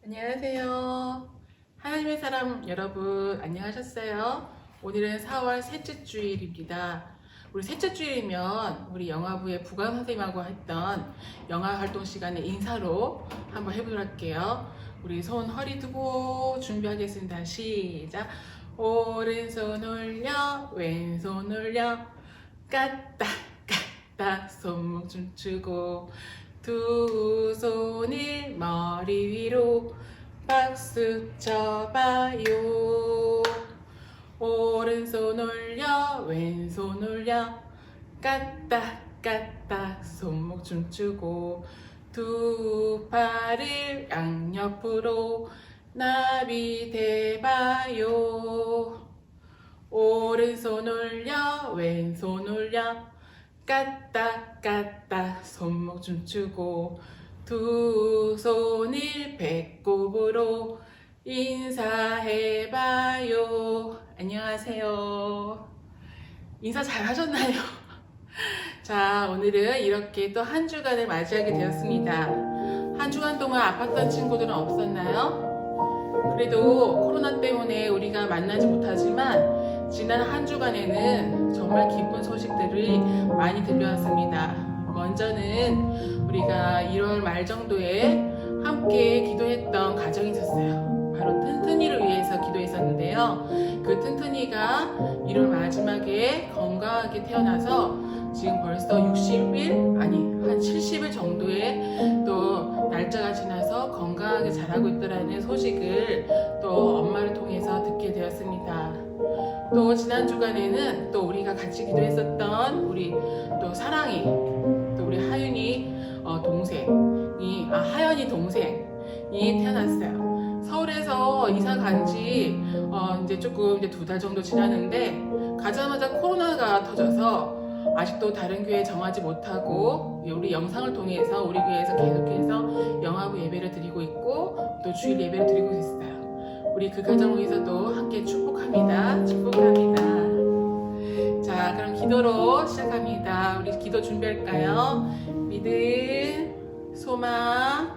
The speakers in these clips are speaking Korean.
안녕하세요. 하나님의 사람 여러분, 안녕하셨어요? 오늘은 4월 셋째 주일입니다. 우리 셋째 주일이면 우리 영화부의 부관 선생님하고 했던 영화 활동 시간에 인사로 한번 해보도록 할게요. 우리 손 허리 두고 준비하겠습니다. 시작. 오른손 올려, 왼손 올려, 까딱 까딱 손목 춤추고 두 손을 머리 위로 박수 쳐봐요. 오른손 올려, 왼손 올려, 까딱 까딱 손목 춤추고 두 팔을 양옆으로 나비 대봐요. 오른손 올려, 왼손 올려, 까딱 까딱 손목 춤추고 두 손을 배꼽으로 인사해봐요. 안녕하세요. 인사 잘 하셨나요? 자, 오늘은 이렇게 또 한 주간을 맞이하게 되었습니다. 한 주간 동안 아팠던 친구들은 없었나요? 그래도 코로나 때문에 우리가 만나지 못하지만 지난 한 주간에는 정말 기쁜 소식들이 많이 들려왔습니다. 먼저는 우리가 1월 말 정도에 함께 기도했던 가정이 있었어요. 바로 튼튼이를 위해서 기도했었는데요. 그 튼튼이가 1월 마지막에 건강하게 태어나서 지금 벌써 60일 아니 한 70일 정도의 또 날짜가 지나서 건강하게 자라고 있더라는 소식을 또 엄마를 통해서 듣게 되었습니다. 또 지난 주간에는 또 우리가 같이 기도했었던 우리 또 사랑이 또 우리 하윤이 동생이 하연이 동생이 태어났어요. 서울에서 이사 간지 이제 조금 이제 2달 정도 지났는데 가자마자 코로나가 터져서 아직도 다른 교회 정하지 못하고 우리 영상을 통해서 우리 교회에서 계속해서 영화부 예배를 드리고 있고 또 주일 예배를 드리고 있어요. 우리 그 가정을 위해서도 함께 축복합니다. 축복합니다. 자, 그럼 기도로 시작합니다. 우리 기도 준비할까요? 믿음, 소망,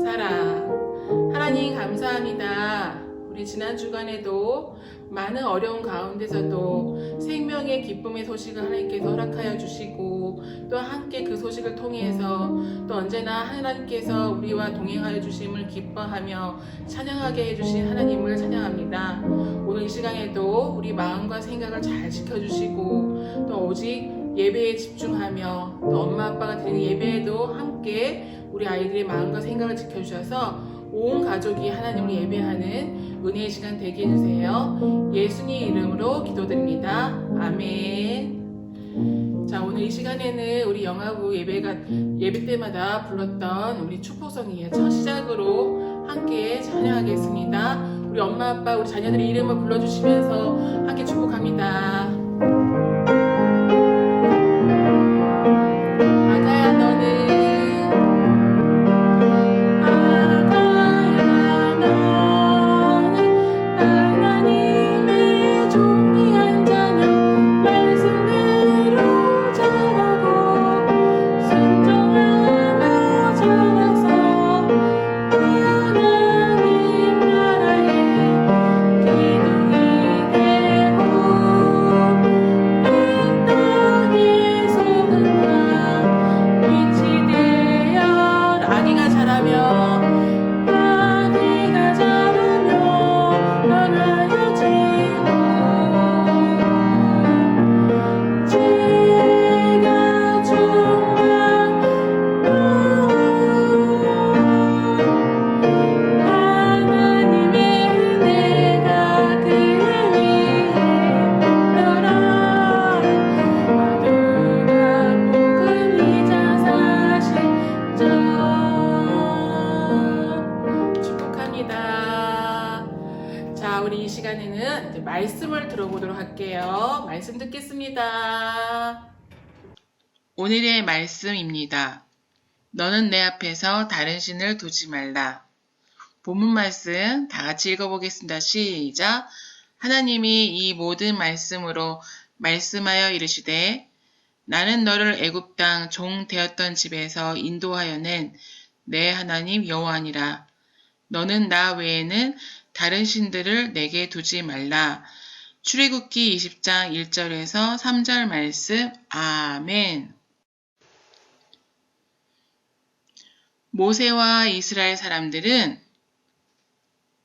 사랑. 하나님 감사합니다. 우리 지난 주간에도 많은 어려운 가운데서도 생명의 기쁨의 소식을 하나님께서 허락하여 주시고 또 함께 그 소식을 통해서 또 언제나 하나님께서 우리와 동행하여 주심을 기뻐하며 찬양하게 해주신 하나님을 찬양합니다. 오늘 이 시간에도 우리 마음과 생각을 잘 지켜주시고 또 오직 예배에 집중하며 또 엄마 아빠가 드리는 예배에도 함께 우리 아이들의 마음과 생각을 지켜주셔서 온 가족이 하나님을 예배하는 은혜의 시간 되게 해주세요. 예수님 이름으로 기도드립니다. 아멘. 자, 오늘 이 시간에는 우리 영화부 예배 때마다 불렀던 우리 축복성이에요. 첫 시작으로 함께 찬양하겠습니다. 우리 엄마 아빠 우리 자녀들의 이름을 불러주시면서 함께 축복합니다. 말씀을 들어보도록 할게요. 말씀 듣겠습니다. 오늘의 말씀입니다. 너는 내 앞에서 다른 신을 두지 말라. 본문 말씀 다 같이 읽어보겠습니다. 시작. 하나님이 이 모든 말씀으로 말씀하여 이르시되 나는 너를 애굽 땅 종 되었던 집에서 인도하여 낸 내 하나님 여호와니라. 너는 나 외에는 다른 신들을 내게 두지 말라. 출애굽기 20장 1절에서 3절 말씀. 아멘. 모세와 이스라엘 사람들은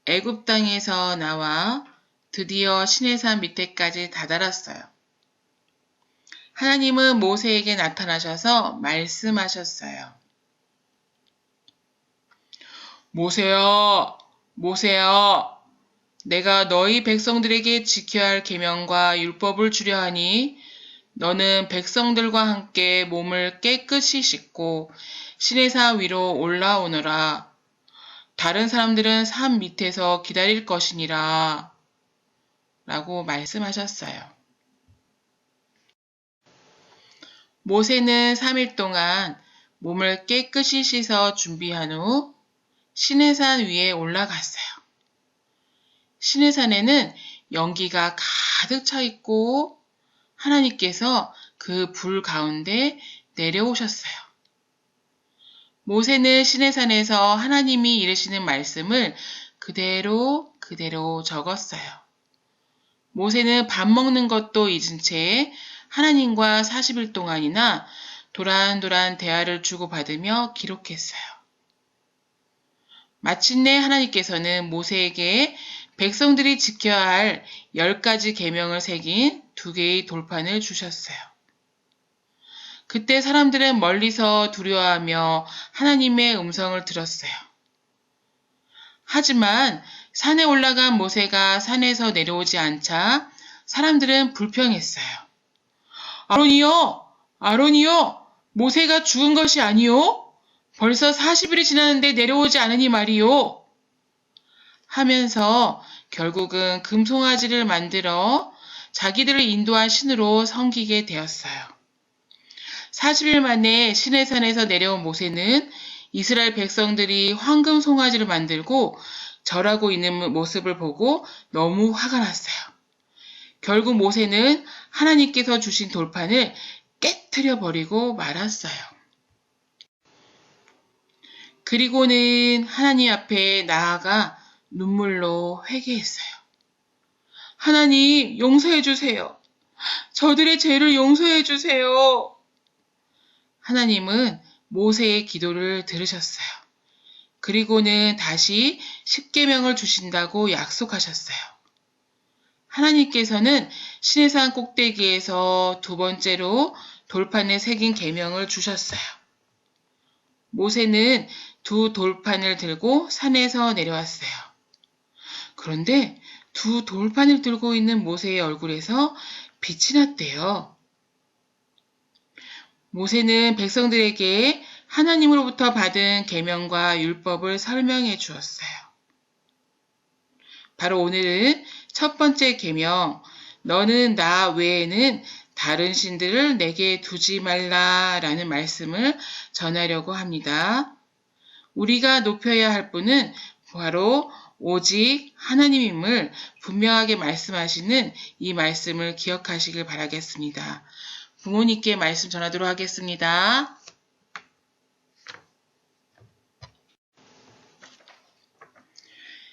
애굽 땅에서 나와 드디어 시내산 밑에까지 다다랐어요. 하나님은 모세에게 나타나셔서 말씀하셨어요. 모세야, 모세야, 내가 너희 백성들에게 지켜야 할 계명과 율법을 주려 하니 너는 백성들과 함께 몸을 깨끗이 씻고 시내산 위로 올라오너라. 다른 사람들은 산 밑에서 기다릴 것이니라. 라고 말씀하셨어요. 모세는 3일 동안 몸을 깨끗이 씻어 준비한 후 시내산 위에 올라갔어요. 시내산에는 연기가 가득 차 있고 하나님께서 그 불 가운데 내려오셨어요. 모세는 시내산에서 하나님이 이르시는 말씀을 그대로 적었어요. 모세는 밥 먹는 것도 잊은 채 하나님과 40일 동안이나 도란도란 대화를 주고받으며 기록했어요. 마침내 하나님께서는 모세에게 백성들이 지켜야 할 10가지 계명을 새긴 2개의 돌판을 주셨어요. 그때 사람들은 멀리서 두려워하며 하나님의 음성을 들었어요. 하지만 산에 올라간 모세가 산에서 내려오지 않자 사람들은 불평했어요. 아론이여! 아론이여! 모세가 죽은 것이 아니요? 벌써 40일이 지났는데 내려오지 않으니 말이요. 하면서 결국은 금송아지를 만들어 자기들을 인도한 신으로 섬기게 되었어요. 40일 만에 시내산에서 내려온 모세는 이스라엘 백성들이 황금 송아지를 만들고 절하고 있는 모습을 보고 너무 화가 났어요. 결국 모세는 하나님께서 주신 돌판을 깨트려 버리고 말았어요. 그리고는 하나님 앞에 나아가 눈물로 회개했어요. 하나님, 용서해 주세요. 저들의 죄를 용서해 주세요. 하나님은 모세의 기도를 들으셨어요. 그리고는 다시 10계명을 주신다고 약속하셨어요. 하나님께서는 시내산 꼭대기에서 2번째로 돌판에 새긴 계명을 주셨어요. 모세는 2 돌판을 들고 산에서 내려왔어요. 그런데 2 돌판을 들고 있는 모세의 얼굴에서 빛이 났대요. 모세는 백성들에게 하나님으로부터 받은 계명과 율법을 설명해 주었어요. 바로 오늘은 첫 번째 계명, 너는 나 외에는 다른 신들을 내게 두지 말라라는 말씀을 전하려고 합니다. 우리가 높여야 할 분은 바로 오직 하나님임을 분명하게 말씀하시는 이 말씀을 기억하시길 바라겠습니다. 부모님께 말씀 전하도록 하겠습니다.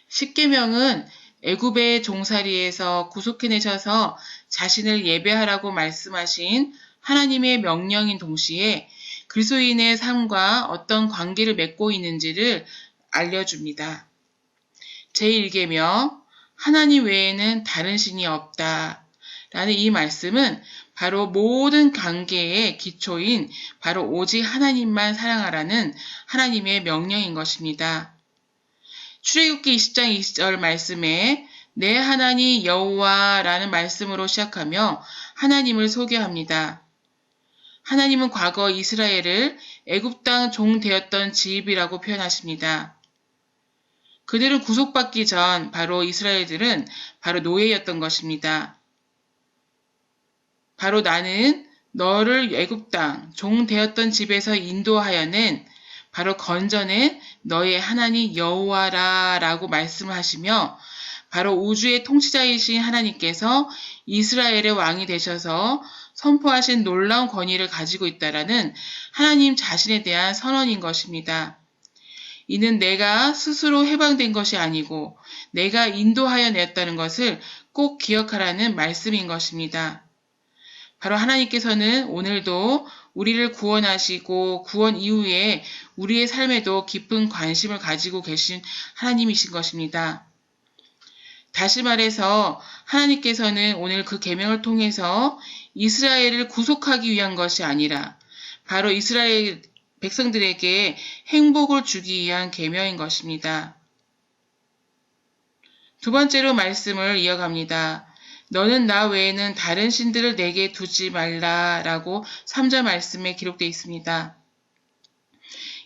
십계명은 애굽의 종살이에서 구속해내셔서 자신을 예배하라고 말씀하신 하나님의 명령인 동시에 그리스도인의 삶과 어떤 관계를 맺고 있는지를 알려줍니다. 제1계명, 하나님 외에는 다른 신이 없다 라는 이 말씀은 바로 모든 관계의 기초인 바로 오직 하나님만 사랑하라는 하나님의 명령인 것입니다. 출애굽기 20장 20절 말씀에 내 하나님 여호와라는 말씀으로 시작하며 하나님을 소개합니다. 하나님은 과거 이스라엘을 애굽 땅 종 되었던 집이라고 표현하십니다. 그들은 구속받기 전 바로 이스라엘들은 바로 노예였던 것입니다. 바로 나는 너를 애굽 땅 종 되었던 집에서 인도하여낸 바로 건져낸 너의 하나님 여호와라 라고 말씀하시며 바로 우주의 통치자이신 하나님께서 이스라엘의 왕이 되셔서 선포하신 놀라운 권위를 가지고 있다라는 하나님 자신에 대한 선언인 것입니다. 이는 내가 스스로 해방된 것이 아니고 내가 인도하여 내었다는 것을 꼭 기억하라는 말씀인 것입니다. 바로 하나님께서는 오늘도 우리를 구원하시고 구원 이후에 우리의 삶에도 깊은 관심을 가지고 계신 하나님이신 것입니다. 다시 말해서 하나님께서는 오늘 그 계명을 통해서 이스라엘을 구속하기 위한 것이 아니라 바로 이스라엘 백성들에게 행복을 주기 위한 계명인 것입니다. 두 번째로 말씀을 이어갑니다. 너는 나 외에는 다른 신들을 내게 두지 말라라고 3절 말씀에 기록되어 있습니다.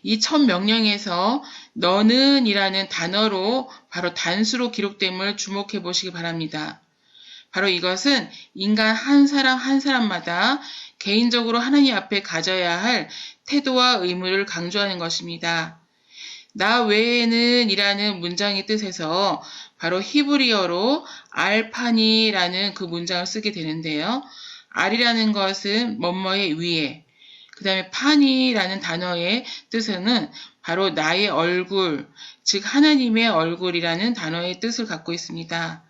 이 첫 명령에서 너는 이라는 단어로 바로 단수로 기록됨을 주목해 보시기 바랍니다. 바로 이것은 인간 한 사람 한 사람마다 개인적으로 하나님 앞에 가져야 할 태도와 의무를 강조하는 것입니다. 나 외에는 이라는 문장의 뜻에서 바로 히브리어로 알파니라는 그 문장을 쓰게 되는데요. 알이라는 것은 뭐뭐의 위에, 그 다음에 파니라는 단어의 뜻은 바로 나의 얼굴, 즉 하나님의 얼굴이라는 단어의 뜻을 갖고 있습니다.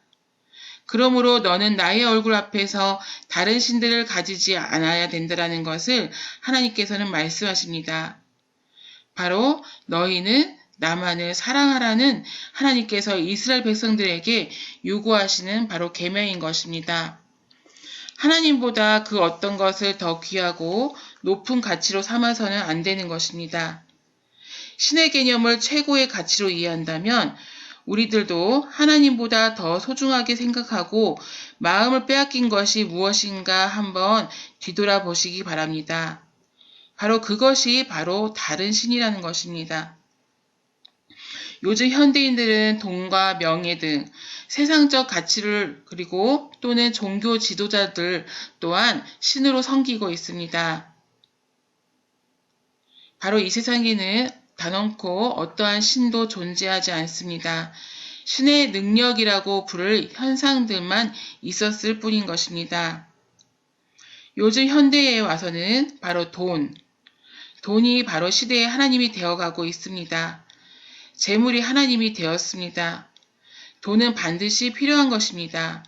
그러므로 너는 나의 얼굴 앞에서 다른 신들을 가지지 않아야 된다는 것을 하나님께서는 말씀하십니다. 바로 너희는 나만을 사랑하라는 하나님께서 이스라엘 백성들에게 요구하시는 바로 계명인 것입니다. 하나님보다 그 어떤 것을 더 귀하고 높은 가치로 삼아서는 안 되는 것입니다. 신의 개념을 최고의 가치로 이해한다면 우리들도 하나님보다 더 소중하게 생각하고 마음을 빼앗긴 것이 무엇인가 한번 뒤돌아보시기 바랍니다. 바로 그것이 바로 다른 신이라는 것입니다. 요즘 현대인들은 돈과 명예 등 세상적 가치를 그리고 또는 종교 지도자들 또한 신으로 섬기고 있습니다. 바로 이 세상에는 단언코 어떠한 신도 존재하지 않습니다. 신의 능력이라고 부를 현상들만 있었을 뿐인 것입니다. 요즘 현대에 와서는 바로 돈이 바로 시대의 하나님이 되어가고 있습니다. 재물이 하나님이 되었습니다. 돈은 반드시 필요한 것입니다.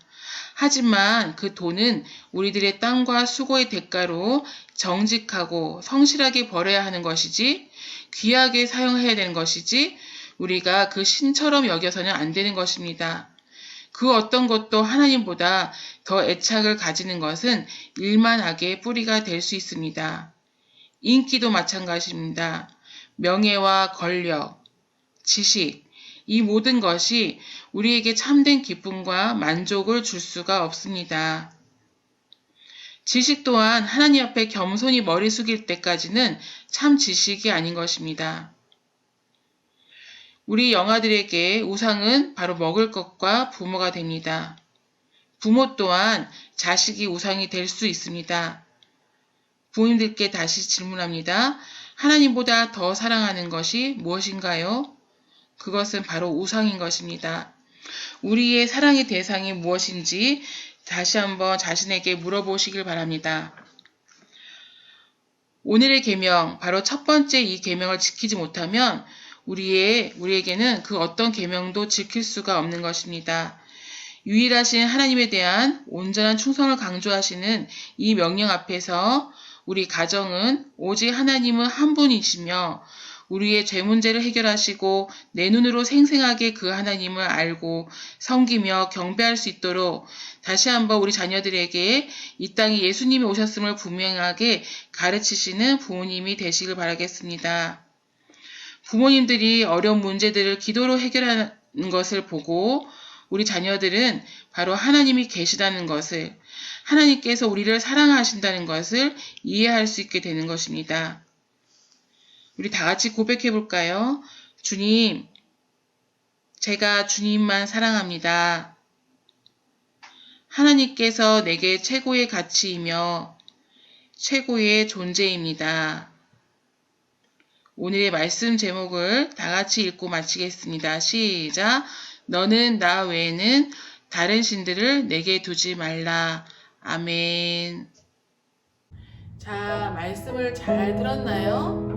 하지만 그 돈은 우리들의 땀과 수고의 대가로 정직하고 성실하게 벌어야 하는 것이지 귀하게 사용해야 되는 것이지 우리가 그 신처럼 여겨서는 안 되는 것입니다. 그 어떤 것도 하나님보다 더 애착을 가지는 것은 일만하게 뿌리가 될 수 있습니다. 인기도 마찬가지입니다. 명예와 권력, 지식, 이 모든 것이 우리에게 참된 기쁨과 만족을 줄 수가 없습니다. 지식 또한 하나님 앞에 겸손히 머리 숙일 때까지는 참 지식이 아닌 것입니다. 우리 영아들에게 우상은 바로 먹을 것과 부모가 됩니다. 부모 또한 자식이 우상이 될 수 있습니다. 부모님들께 다시 질문합니다. 하나님보다 더 사랑하는 것이 무엇인가요? 그것은 바로 우상인 것입니다. 우리의 사랑의 대상이 무엇인지 다시 한번 자신에게 물어보시길 바랍니다. 오늘의 계명, 바로 첫 번째 이 계명을 지키지 못하면 우리에게는 그 어떤 계명도 지킬 수가 없는 것입니다. 유일하신 하나님에 대한 온전한 충성을 강조하시는 이 명령 앞에서 우리 가정은 오직 하나님은 한 분이시며 우리의 죄 문제를 해결하시고 내 눈으로 생생하게 그 하나님을 알고 섬기며 경배할 수 있도록 다시 한번 우리 자녀들에게 이 땅에 예수님이 오셨음을 분명하게 가르치시는 부모님이 되시길 바라겠습니다. 부모님들이 어려운 문제들을 기도로 해결하는 것을 보고 우리 자녀들은 바로 하나님이 계시다는 것을, 하나님께서 우리를 사랑하신다는 것을 이해할 수 있게 되는 것입니다. 우리 다 같이 고백해 볼까요? 주님, 제가 주님만 사랑합니다. 하나님께서 내게 최고의 가치이며 최고의 존재입니다. 오늘의 말씀 제목을 다 같이 읽고 마치겠습니다. 시작! 너는 나 외에는 다른 신들을 내게 두지 말라. 아멘. 자, 말씀을 잘 들었나요?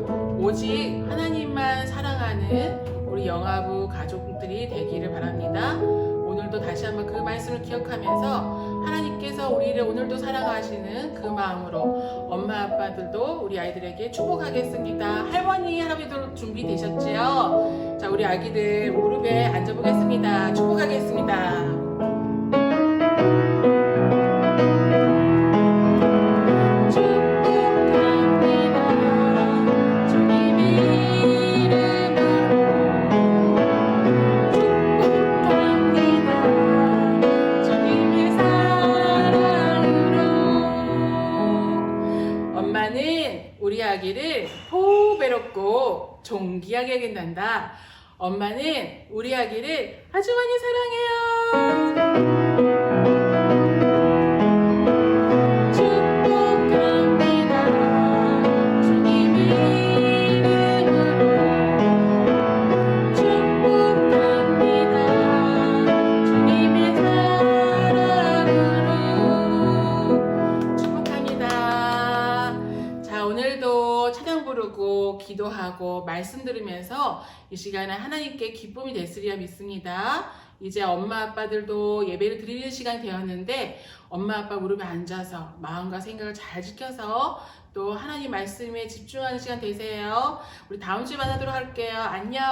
오직 하나님만 사랑하는 우리 영아부 가족들이 되기를 바랍니다. 오늘도 다시 한번 그 말씀을 기억하면서 하나님께서 우리를 오늘도 사랑하시는 그 마음으로 엄마 아빠들도 우리 아이들에게 축복하겠습니다. 할머니 할아버지들 준비되셨지요? 자, 우리 아기들 무릎에 앉아보겠습니다. 축복하겠습니다. 엄마는 우리 아기를 보배롭고 존귀하게 여긴단다. 엄마는 우리 아기를 아주 많이 사랑해요. 축복합니다. 주님 이름으로 축복합니다. 주님의 사랑으로 축복합니다. 자, 오늘도 찬양 부르고 기도하고 말씀 들으면서 이 시간은 하나님께 기쁨이 됐으리라 믿습니다. 이제 엄마 아빠들도 예배를 드리는 시간이 되었는데 엄마 아빠 무릎에 앉아서 마음과 생각을 잘 지켜서 또 하나님 말씀에 집중하는 시간 되세요. 우리 다음 주에 만나도록 할게요. 안녕.